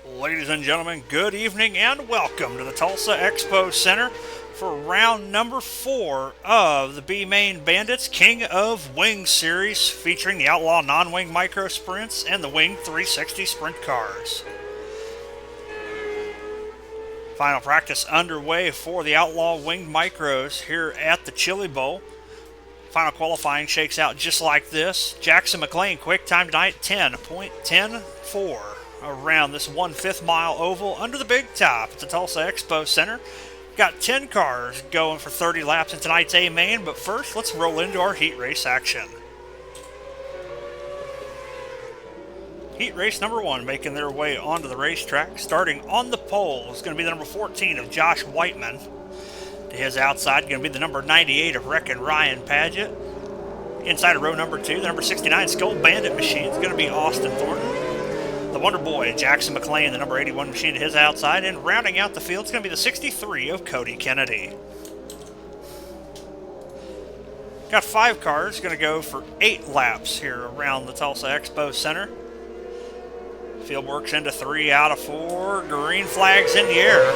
Ladies and gentlemen, good evening and welcome to the Tulsa Expo Center for round number 4 of the B-Main Bandits King of Wing Series, featuring the Outlaw non-wing micro sprints and the Wing 360 sprint cars. Final practice underway for the Outlaw winged micros here at the Chili Bowl. Final qualifying shakes out just like this. Jackson McLean quick time tonight 10.104 around this 1/5 mile oval under the big top at the Tulsa Expo Center. Got 10 cars going for 30 laps in tonight's A-Main, but first let's roll into our heat race action. Heat race number 1 making their way onto the racetrack. Starting on the pole is going to be the number 14 of Josh Whiteman. To his outside, going to be the number 98 of Wreckin' Ryan Paget. Inside of row number 2, the number 69 Skull Bandit machine is going to be Austin Thornton. The Wonder Boy, Jackson McLean, the number 81 machine to his outside. And rounding out the field is going to be the 63 of Cody Kennedy. Got 5 cars going to go for 8 laps here around the Tulsa Expo Center. Field works into 3 out of 4. Green flags in the air.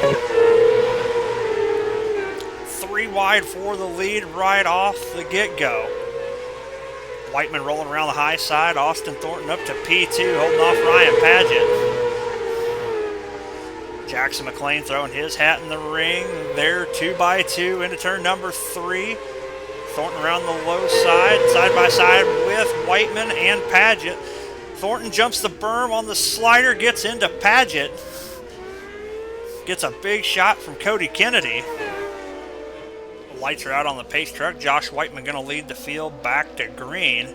3 wide for the lead right off the get-go. Whiteman rolling around the high side. Austin Thornton up to P2, holding off Ryan Paget. Jackson McLean throwing his hat in the ring. There, 2x2 into turn number 3. Thornton around the low side, side by side with Whiteman and Paget. Thornton jumps the berm on the slider, gets into Paget. Gets a big shot from Cody Kennedy. Lights are out on the pace truck. Josh Whiteman going to lead the field back to green.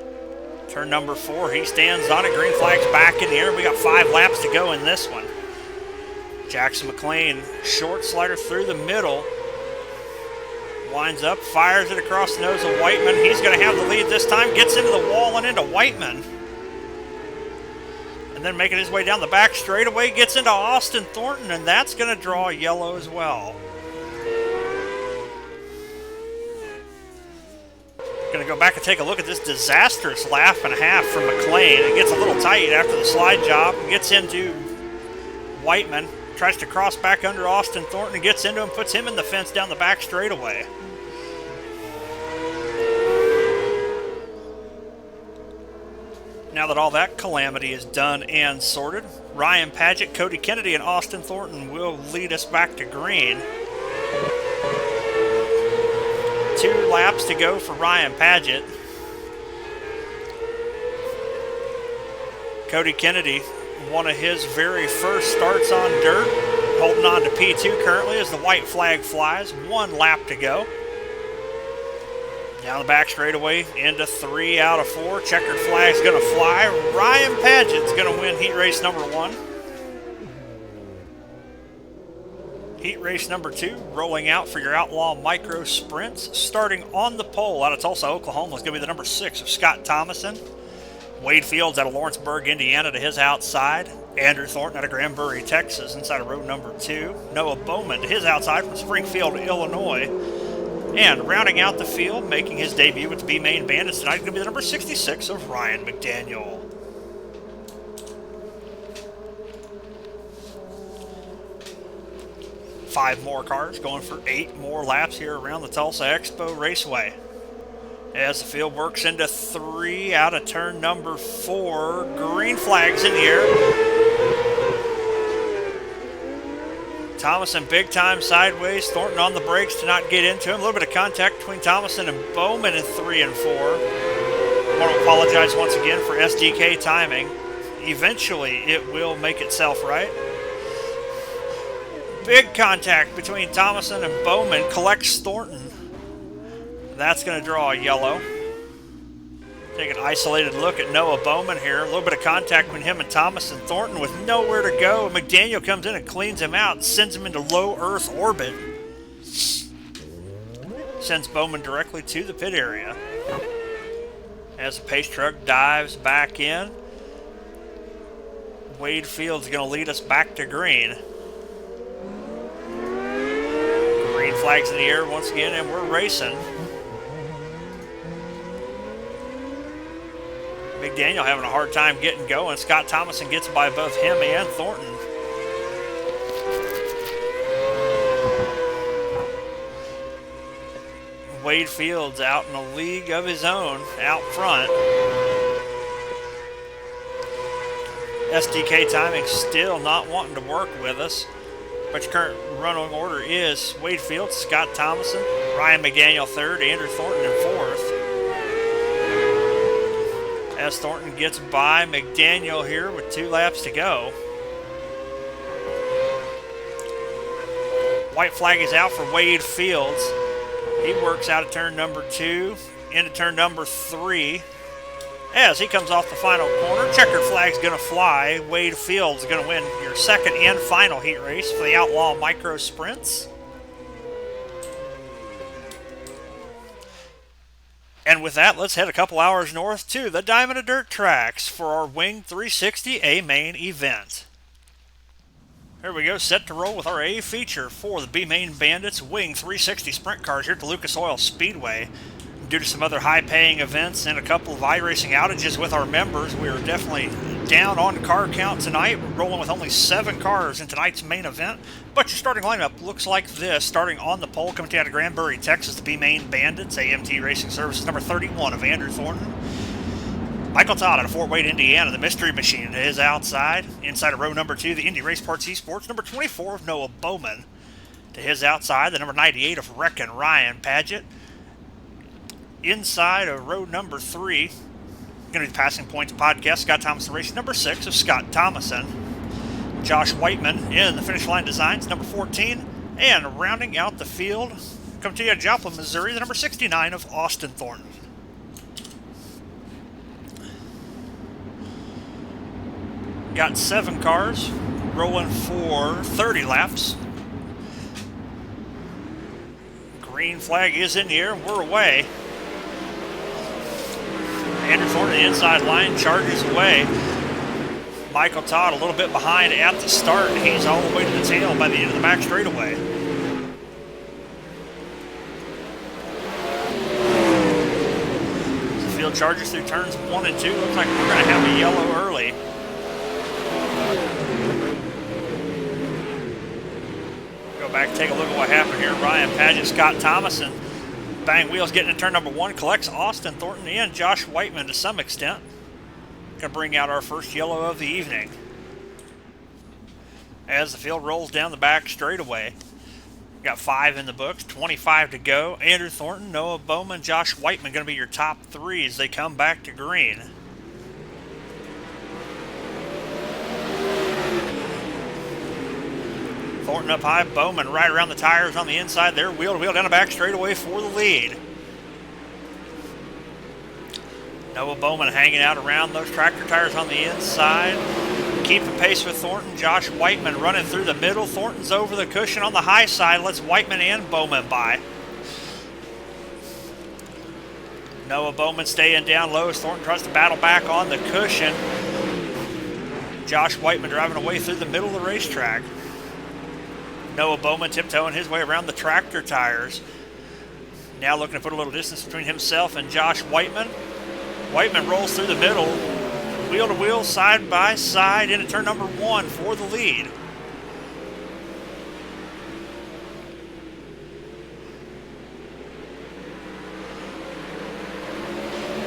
Turn number 4, he stands on it. Green flag's back in the air. We got 5 laps to go in this one. Jackson McLean, short slider through the middle. Winds up, fires it across the nose of Whiteman. He's going to have the lead this time. Gets into the wall and into Whiteman. And then making his way down the back straightaway, gets into Austin Thornton, and that's going to draw yellow as well. Going to go back and take a look at this disastrous lap and a half from McLean. It gets a little tight after the slide job. Gets into Whiteman. Tries to cross back under Austin Thornton and gets into him. Puts him in the fence down the back straightaway. Now that all that calamity is done and sorted, Ryan Paget, Cody Kennedy, and Austin Thornton will lead us back to green. 2 laps to go for Ryan Paget. Cody Kennedy, one of his very first starts on dirt, holding on to P2 currently as the white flag flies. 1 lap to go. Down the back straightaway into 3 out of 4. Checkered flag's going to fly. Ryan Paget's going to win heat race number 1. Heat race number 2 rolling out for your Outlaw Micro Sprints. Starting on the pole out of Tulsa, Oklahoma is going to be the number 6 of Scott Thomason. Wade Fields out of Lawrenceburg, Indiana to his outside. Andrew Thornton out of Granbury, Texas inside of row number 2. Noah Bowman to his outside from Springfield, Illinois. And rounding out the field, making his debut with the B-Main Bandits tonight, is going to be the number 66 of Ryan McDaniel. Five more cars going for 8 more laps here around the Tulsa Expo Raceway. As the field works into 3 out of turn number 4, green flags in the air. Thomason big time sideways. Thornton on the brakes to not get into him. A little bit of contact between Thomason and Bowman in 3 and 4. I want to apologize once again for SDK timing. Eventually it will make itself right. Big contact between Thomason and Bowman, collects Thornton. That's going to draw a yellow. Take an isolated look at Noah Bowman here. A little bit of contact between him and Thomason. Thornton with nowhere to go. McDaniel comes in and cleans him out, sends him into low Earth orbit. Sends Bowman directly to the pit area. As the pace truck dives back in, Wade Fields is going to lead us back to green. Green flags in the air once again, and we're racing. McDaniel having a hard time getting going. Scott Thomason gets by both him and Thornton. Wade Fields out in a league of his own out front. SDK Timing still not wanting to work with us. But your current running order is Wade Fields, Scott Thomason, Ryan McDaniel third, Andrew Thornton in fourth. As Thornton gets by McDaniel here with 2 laps to go. White flag is out for Wade Fields. He works out of turn number 2 into turn number 3. As he comes off the final corner, checkered flag's going to fly. Wade Fields is going to win your second and final heat race for the Outlaw Micros Sprints. And with that, let's head a couple hours north to the Diamond of Dirt tracks for our Wing 360 A main event. Here we go, set to roll with our A feature for the B main Bandits Wing 360 sprint cars here at the Lucas Oil Speedway. Due to some other high-paying events and a couple of iRacing outages with our members, we are definitely down on car count tonight. We're rolling with only 7 cars in tonight's main event, but your starting lineup looks like this. Starting on the pole, coming out of Granbury, Texas, the B-Main Bandits, AMT Racing Services, number 31 of Andrew Thornton. Michael Todd out of Fort Wayne, Indiana, the Mystery Machine is outside. Inside of row number 2, the Indy Race Parts Esports, number 24 of Noah Bowman. To his outside, the number 98 of Reckon Ryan Paget. Inside of row number 3, going to be Passing Points podcast, Scott Thomason Racing, number 6 of Scott Thomason. Josh Whiteman in the Finish Line Designs, number 14. And rounding out the field, coming to you out of Joplin, Missouri, the number 69 of Austin Thornton. Got 7 cars rolling for 30 laps. Green flag is in the air, and we're away. Andrew Thornton, the inside line, charges away. Michael Todd a little bit behind at the start. He's all the way to the tail by the end of the back straightaway. The field charges through turns 1 and 2. Looks like we're going to have a yellow early. Go back and take a look at what happened here. Ryan Paget, Scott Thomason. Bang wheels getting in turn number 1, collects Austin Thornton and Josh Whiteman to some extent. Going to bring out our first yellow of the evening. As the field rolls down the back straightaway. Got 5 in the books, 25 to go. Andrew Thornton, Noah Bowman, Josh Whiteman going to be your top 3 as they come back to green. Thornton up high, Bowman right around the tires on the inside there, wheel to wheel down the back straightaway for the lead. Noah Bowman hanging out around those tractor tires on the inside. Keeping pace with Thornton. Josh Whiteman running through the middle. Thornton's over the cushion on the high side, lets Whiteman and Bowman by. Noah Bowman staying down low as Thornton tries to battle back on the cushion. Josh Whiteman driving away through the middle of the racetrack. Noah Bowman tiptoeing his way around the tractor tires. Now looking to put a little distance between himself and Josh Whiteman. Whiteman rolls through the middle, wheel to wheel, side by side, into turn number 1 for the lead.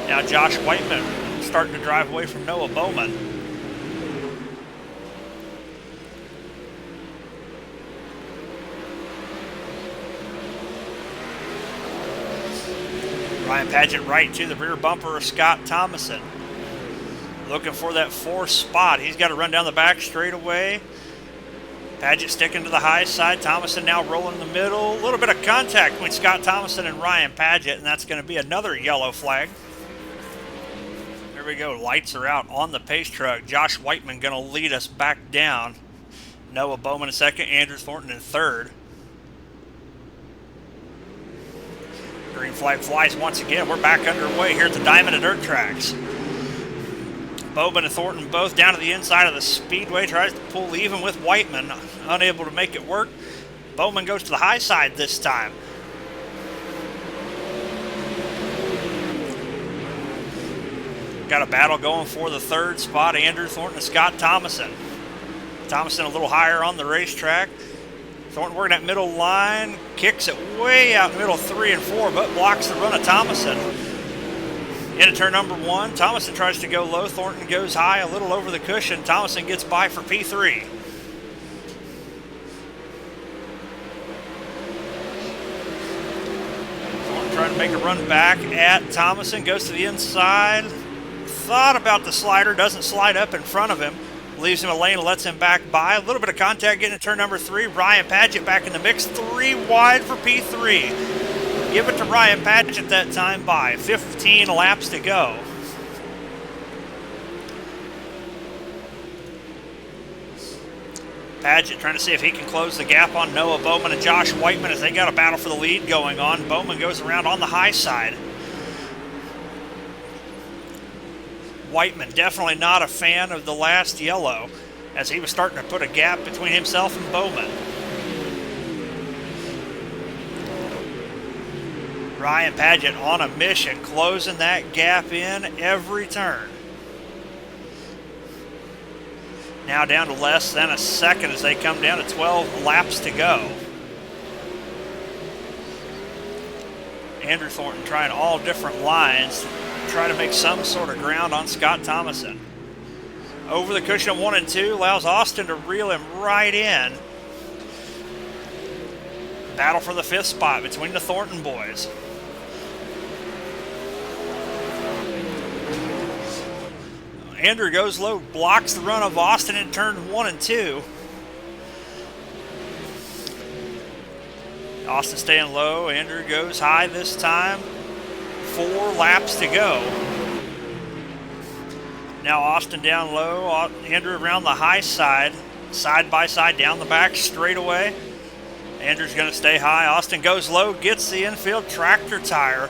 Now Josh Whiteman starting to drive away from Noah Bowman. Ryan Paget right to the rear bumper of Scott Thomason. Looking for that 4th spot. He's got to run down the back straightaway. Paget sticking to the high side. Thomason now rolling in the middle. A little bit of contact between Scott Thomason and Ryan Paget, and that's going to be another yellow flag. There we go. Lights are out on the pace truck. Josh Whiteman going to lead us back down. Noah Bowman in 2nd. Andrew Thornton in 3rd. Green flag flies once again. We're back underway here at the Diamond of Dirt tracks. Bowman and Thornton both down to the inside of the speedway. Tries to pull even with Whiteman. Unable to make it work. Bowman goes to the high side this time. Got a battle going for the 3rd spot. Andrew Thornton and Scott Thomason. Thomason a little higher on the racetrack. Thornton working that middle line, kicks it way out in the middle 3 and 4, but blocks the run of Thomason. Into turn number 1, Thomason tries to go low. Thornton goes high, a little over the cushion. Thomason gets by for P3. Thornton trying to make a run back at Thomason, goes to the inside. Thought about the slider, doesn't slide up in front of him. Leaves him a lane, lets him back by. A little bit of contact getting to turn number 3. Ryan Padgett back in the mix. 3 wide for P3. Give it to Ryan Padgett that time by. 15 laps to go. Padgett trying to see if he can close the gap on Noah Bowman and Josh Whiteman as they got a battle for the lead going on. Bowman goes around on the high side. Whiteman definitely not a fan of the last yellow as he was starting to put a gap between himself and Bowman. Ryan Padgett on a mission, closing that gap in every turn. Now down to less than a second as they come down to 12 laps to go. Andrew Thornton trying all different lines, try to make some sort of ground on Scott Thomason. Over the cushion of 1 and 2, allows Austin to reel him right in. Battle for the 5th spot between the Thornton boys. Andrew goes low, blocks the run of Austin in turn 1 and 2. Austin staying low, Andrew goes high this time. 4 laps to go. Now Austin down low, Andrew around the high side by side down the back straightaway. Andrew's going to stay high. Austin goes low, gets the infield tractor tire.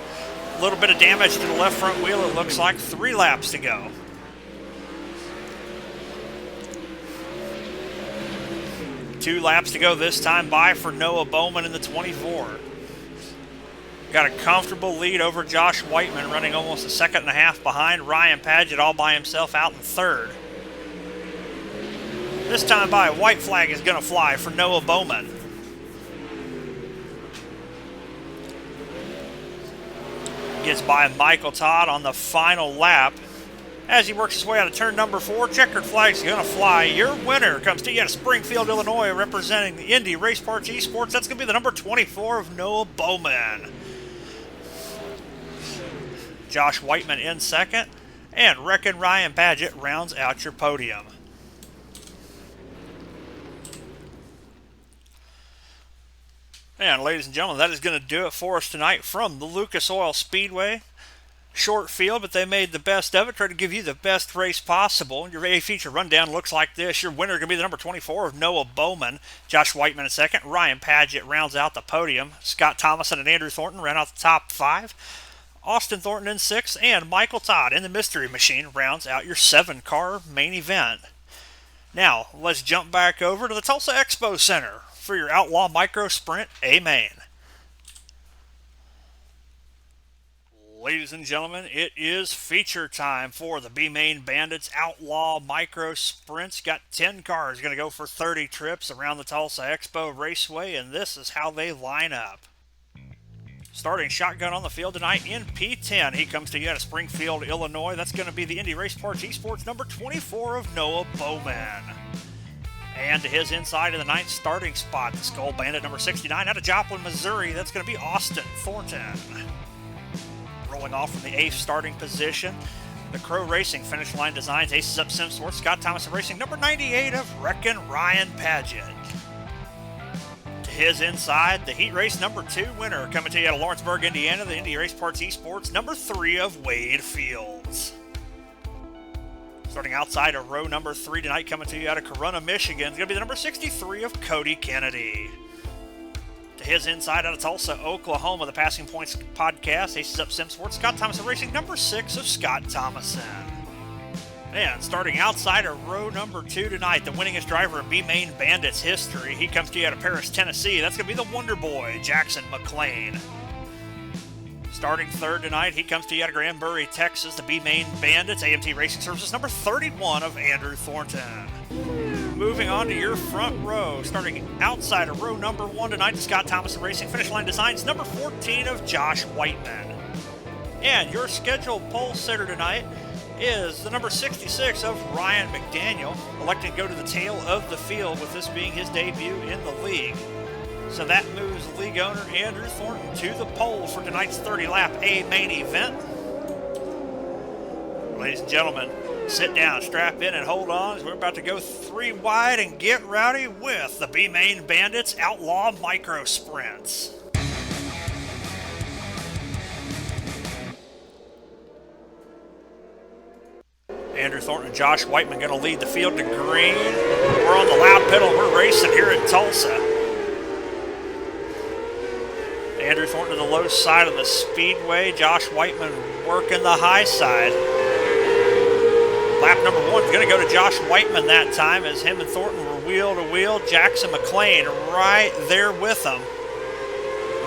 A little bit of damage to the left front wheel, it looks like. 3 laps to go. Two laps to go this time by for Noah Bowman in the 24. Got a comfortable lead over Josh Whiteman, running almost a second and a half behind. Ryan Padgett all by himself out in 3rd. This time by, white flag is going to fly for Noah Bowman. Gets by Michael Todd on the final lap. As he works his way out of turn number 4, checkered flag's going to fly. Your winner comes to you out of Springfield, Illinois, representing the Indy Race Parts Esports. That's going to be the number 24 of Noah Bowman. Josh Whiteman in 2nd, and Wreckin' Ryan Padgett rounds out your podium. And ladies and gentlemen, that is going to do it for us tonight from the Lucas Oil Speedway. Short field, but they made the best of it. Try to give you the best race possible. Your A feature rundown looks like this. Your winner is going to be the number 24 of Noah Bowman. Josh Whiteman in 2nd. Ryan Padgett rounds out the podium. Scott Thomason and Andrew Thornton round out the top 5. Austin Thornton in 6th. And Michael Todd in the Mystery Machine rounds out your 7-car main event. Now, let's jump back over to the Tulsa Expo Center for your Outlaw Micro Sprint A-Main. Ladies and gentlemen, it is feature time for the B-Main Bandits Outlaw Micro Sprints. Got 10 cars going to go for 30 trips around the Tulsa Expo Raceway, and this is how they line up. Starting shotgun on the field tonight in P10. He comes to you out of Springfield, Illinois. That's going to be the Indy Race Parts Esports number 24 of Noah Bowman. And to his inside in the 9th starting spot, the Skull Bandit number 69 out of Joplin, Missouri. That's going to be Austin Thornton. Rolling off from the 8th starting position, the Crow Racing Finish Line Designs Aces Up Simsworth, Scott Thomason Racing, number 98 of Wreckin' Ryan Padgett. To his inside, the Heat Race number 2 winner coming to you out of Lawrenceburg, Indiana, the Indy Race Parts Esports, number 3 of Wade Fields. Starting outside of row number 3 tonight, coming to you out of Corunna, Michigan, is going to be the number 63 of Cody Kennedy. To his inside out of Tulsa, Oklahoma, the Passing Points Podcast, Aces Up Simsport, Scott Thomason Racing, number 6 of Scott Thomason. And starting outside of row number 2 tonight, the winningest driver in B-Main Bandits history, he comes to you out of Paris, Tennessee. That's going to be the Wonder Boy, Jackson McLean. Starting 3rd tonight, he comes to you out of Granbury, Texas, the B-Main Bandits, AMT Racing Services, number 31 of Andrew Thornton. moving on to your front row. Starting outside of row number 1 tonight, the Scott Thomas Racing Finish Line Designs, number 14 of Josh Whiteman. And your scheduled pole sitter tonight is the number 66 of Ryan McDaniel, electing to go to the tail of the field with this being his debut in the league. So that moves league owner Andrew Thornton to the pole for tonight's 30-lap A main event. Ladies and gentlemen, sit down, strap in, and hold on as we're about to go 3 wide and get rowdy with the B-Main Bandits Outlaw Micro Sprints. Andrew Thornton and Josh Whiteman going to lead the field to green. We're on the loud pedal. We're racing here in Tulsa. Andrew Thornton to the low side of the speedway. Josh Whiteman working the high side. Lap number 1 is going to go to Josh Whiteman that time as him and Thornton were wheel to wheel. Jackson McLean right there with them.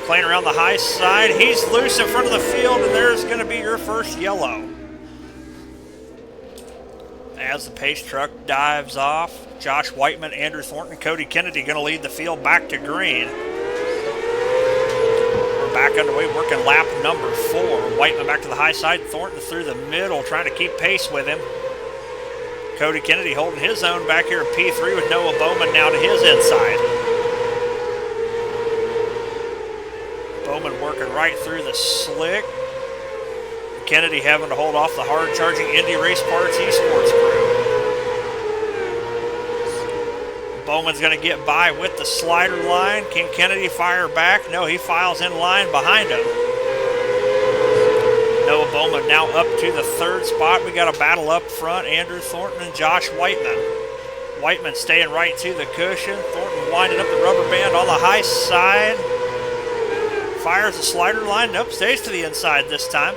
McLean around the high side. He's loose in front of the field, and there's going to be your first yellow. As the pace truck dives off, Josh Whiteman, Andrew Thornton, Cody Kennedy going to lead the field back to green. We're back underway, working lap number 4. Whiteman back to the high side, Thornton through the middle, trying to keep pace with him. Cody Kennedy holding his own back here in P3 with Noah Bowman now to his inside. Bowman working right through the slick. Kennedy having to hold off the hard-charging Indy Race Parts Esports crew. Bowman's going to get by with the slider line. Can Kennedy fire back? No, he files in line behind him. Noah Bowman now up to the 3rd spot. We got a battle up front, Andrew Thornton and Josh Whiteman. Whiteman staying right to the cushion. Thornton winding up the rubber band on the high side. Fires the slider line. Nope, stays to the inside this time.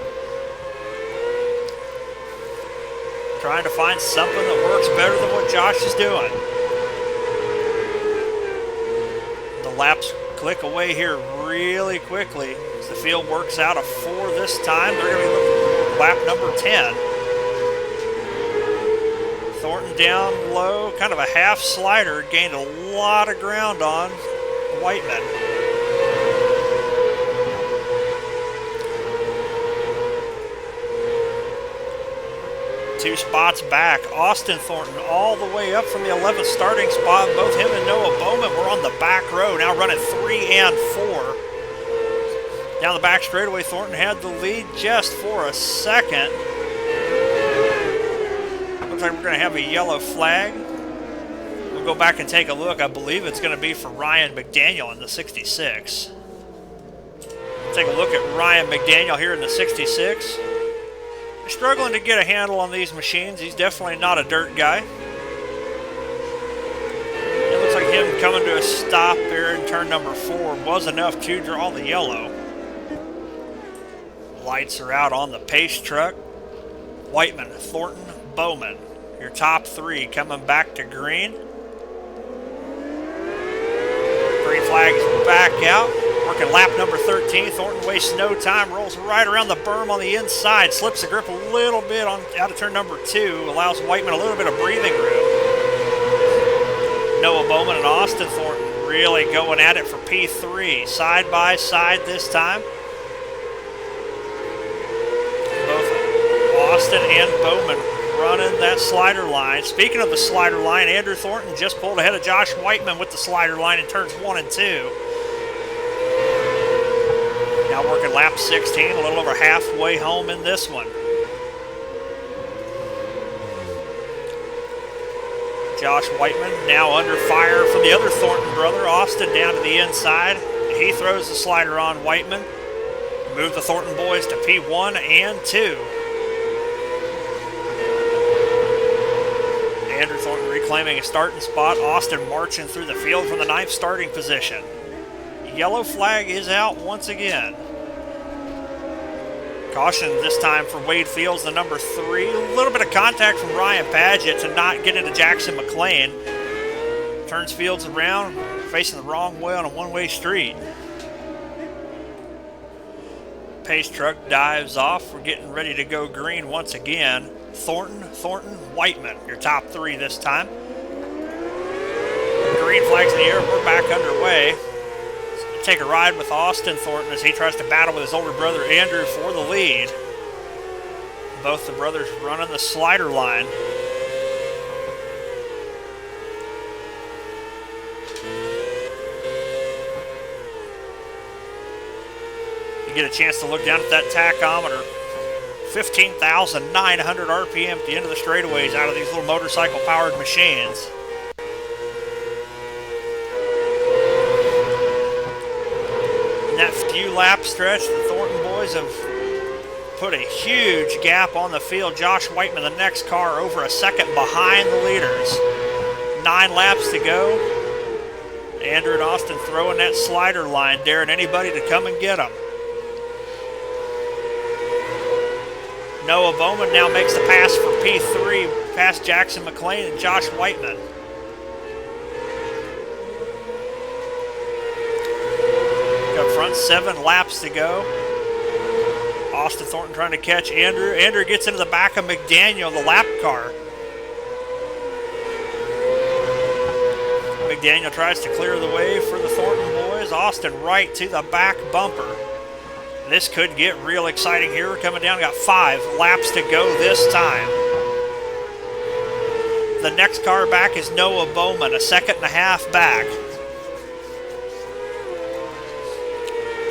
Trying to find something that works better than what Josh is doing. The laps click away here really quickly as the field works out a 4 this time. They're going to be looking at lap number 10. Thornton down low, kind of a half slider, gained a lot of ground on Whiteman. 2 spots back. Austin Thornton all the way up from the 11th starting spot. Both him and Noah Bowman were on the back row, now running 3 and 4. Down the back straightaway, Thornton had the lead just for a second. Looks like we're going to have a yellow flag. We'll go back and take a look. I believe it's going to be for Ryan McDaniel in the 66. Take a look at Ryan McDaniel here in the 66. Struggling to get a handle on these machines. He's definitely not a dirt guy. It looks like him coming to a stop there in turn number 4 was enough to draw the yellow. Lights are out on the pace truck. Whiteman, Thornton, Bowman. Your top 3 coming back to green. Green flag is back out. Working lap number 13, Thornton wastes no time, rolls right around the berm on the inside, slips the grip a little bit on out of turn number 2, allows Whiteman a little bit of breathing room. Noah Bowman and Austin Thornton really going at it for P3, side by side this time. Both Austin and Bowman running that slider line. Speaking of the slider line, Andrew Thornton just pulled ahead of Josh Whiteman with the slider line in turns 1 and 2. Now working lap 16, a little over halfway home in this one. Josh Whiteman now under fire from the other Thornton brother, Austin down to the inside. He throws the slider on Whiteman. Move the Thornton boys to P1 and 2. Andrew Thornton reclaiming a starting spot. Austin marching through the field from the 9th starting position. Yellow flag is out once again. Caution this time for Wade Fields, the number 3. A little bit of contact from Ryan Paget to not get into Jackson McLean. Turns Fields around, facing the wrong way on a one-way street. Pace truck dives off. We're getting ready to go green once again. Thornton, Whiteman, your top 3 this time. Green flag's in the air. We're back underway. Take a ride with Austin Thornton as he tries to battle with his older brother Andrew for the lead. Both the brothers running the slider line. You get a chance to look down at that tachometer. 15,900 RPM at the end of the straightaways out of these little motorcycle-powered machines. In that few lap stretch, the Thornton boys have put a huge gap on the field. Josh Whiteman, the next car, over a second behind the leaders. 9 laps to go. Andrew and Austin throwing that slider line, daring anybody to come and get them. Noah Bowman now makes the pass for P3, past Jackson McLean and Josh Whiteman. Up front, 7 laps to go. Austin Thornton trying to catch Andrew. Andrew gets into the back of McDaniel, the lap car. McDaniel tries to clear the way for the Thornton boys. Austin right to the back bumper. This could get real exciting here. We're coming down. Got 5 laps to go this time. The next car back is Noah Bowman, a second and a half back.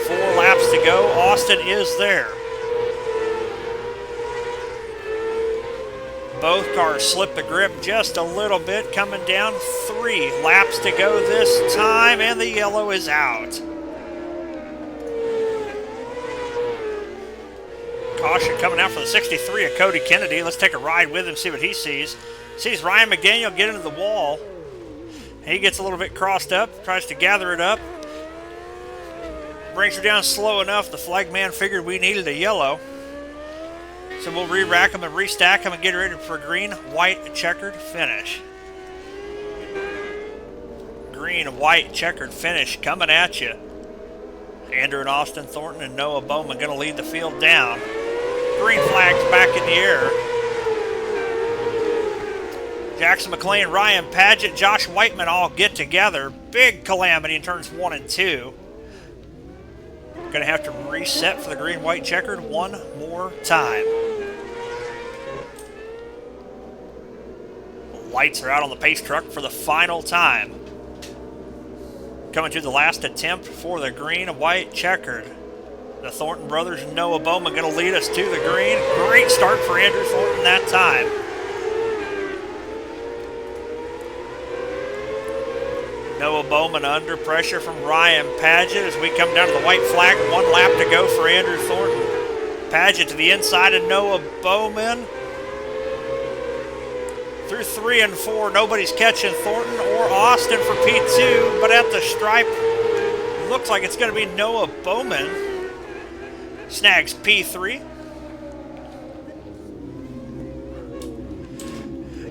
4 laps to go. Austin is there. Both cars slip the grip just a little bit. Coming down. 3 laps to go this time, and the yellow is out. Caution coming out for the 63 of Cody Kennedy. Let's take a ride with him, see what he sees. Sees Ryan McDaniel get into the wall. He gets a little bit crossed up, tries to gather it up. Brings her down slow enough. The flag man figured we needed a yellow. So we'll re-rack them and restack them and get ready for a green, white, checkered finish. Green, white, checkered finish coming at you. Andrew and Austin Thornton and Noah Bowman going to lead the field down. Green flag's back in the air. Jackson McLean, Ryan Paget, Josh Whiteman all get together. Big calamity in turns 1 and 2. Going to have to reset for the green, white, checkered one more time. Lights are out on the pace truck for the final time. Coming to the last attempt for the green, white, checkered. The Thornton brothers and Noah Bowman going to lead us to the green. Great start for Andrew Thornton that time. Noah Bowman under pressure from Ryan Paget as we come down to the white flag. 1 lap to go for Andrew Thornton. Paget to the inside of Noah Bowman. Through 3 and 4, nobody's catching Thornton or Austin for P2, but at the stripe, looks like it's going to be Noah Bowman. Snags P3.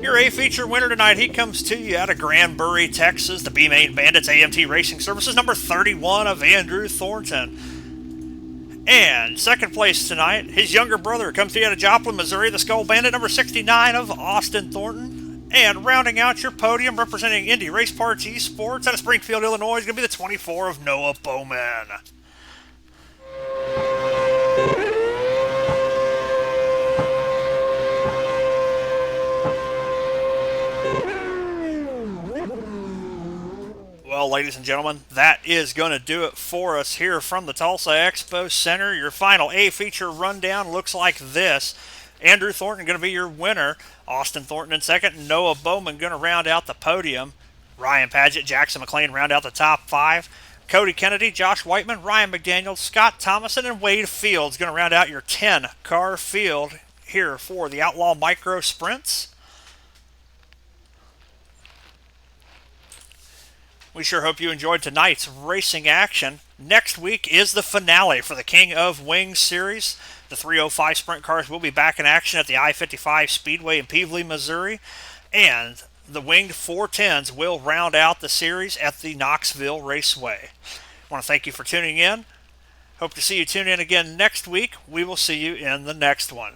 Your A-feature winner tonight, he comes to you out of Granbury, Texas. The B-Main Bandits AMT Racing Services, number 31 of Andrew Thornton. And second place tonight, his younger brother comes to you out of Joplin, Missouri. The Skull Bandit, number 69 of Austin Thornton. And rounding out your podium, representing Indy Race Parts Esports out of Springfield, Illinois, is going to be the 24 of Noah Bowman. Well, ladies and gentlemen, that is going to do it for us here from the Tulsa Expo Center. Your final A-feature rundown looks like this. Andrew Thornton going to be your winner. Austin Thornton in second. Noah Bowman going to round out the podium. Ryan Paget, Jackson McLean round out the top 5. Cody Kennedy, Josh Whiteman, Ryan McDaniel, Scott Thomason, and Wade Fields going to round out your 10-car field here for the Outlaw Micro Sprints. We sure hope you enjoyed tonight's racing action. Next week is the finale for the King of Wings series. The 305 sprint cars will be back in action at the I-55 Speedway in Peevely, Missouri. And the winged 410s will round out the series at the Knoxville Raceway. I want to thank you for tuning in. Hope to see you tune in again next week. We will see you in the next one.